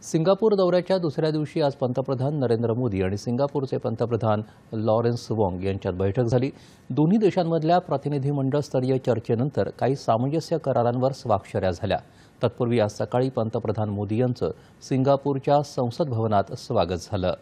Singapore दौऱ्याच्या दुसऱ्या दिवशी आज पंतप्रधान नरेंद्र मोदी आणि सिंगापूरचे पंतप्रधान लॉरेन्स वॉंग यांच्यात बैठक झाली। दोन्ही देशांमधल्या प्रतिनिधिमंडळ स्तरीय चर्चेनंतर काही सामंजस्य करारांवर स्वाक्षऱ्या झाल्या। तत्पूर्वी आज सकाळी पंतप्रधान मोदी यांचं सिंगापूरच्या संसद भवनात स्वागत झालं।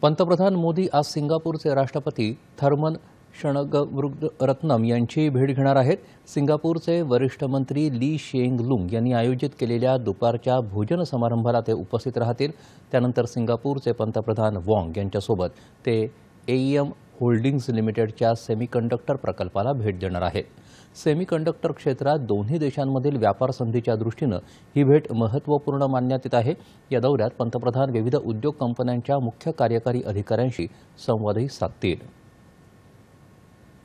पंतप्रधान मोदी आज सिंगापूरचे राष्ट्रपती थर्मन षणमुगारत्नम यांची भेट घेणार आहेत। सिंगापूरचे वरिष्ठ मंत्री ली शेंग लुंग यांनी आयोजित केलेल्या दुपारच्या भोजन समारंभाला ते उपस्थित राहतील। त्यानंतर सिंगापूरचे पंतप्रधान वॉंग यांच्यासोबत ते एईएम होल्डिंग्स लिमिटेडच्या सेमीकंडक्टर प्रकल्पाला भेट देणार आहेत। सेमीकंडक्टर क्षेत्रात दोन्ही देशांमधील व्यापार संधीच्या दृष्टीनं ही भेट महत्त्वपूर्ण मानण्यात येत आहे। या दौऱ्यात पंतप्रधान विविध उद्योग कंपन्यांच्या मुख्य कार्यकारी अधिकाऱ्यांशी संवादही साधतील।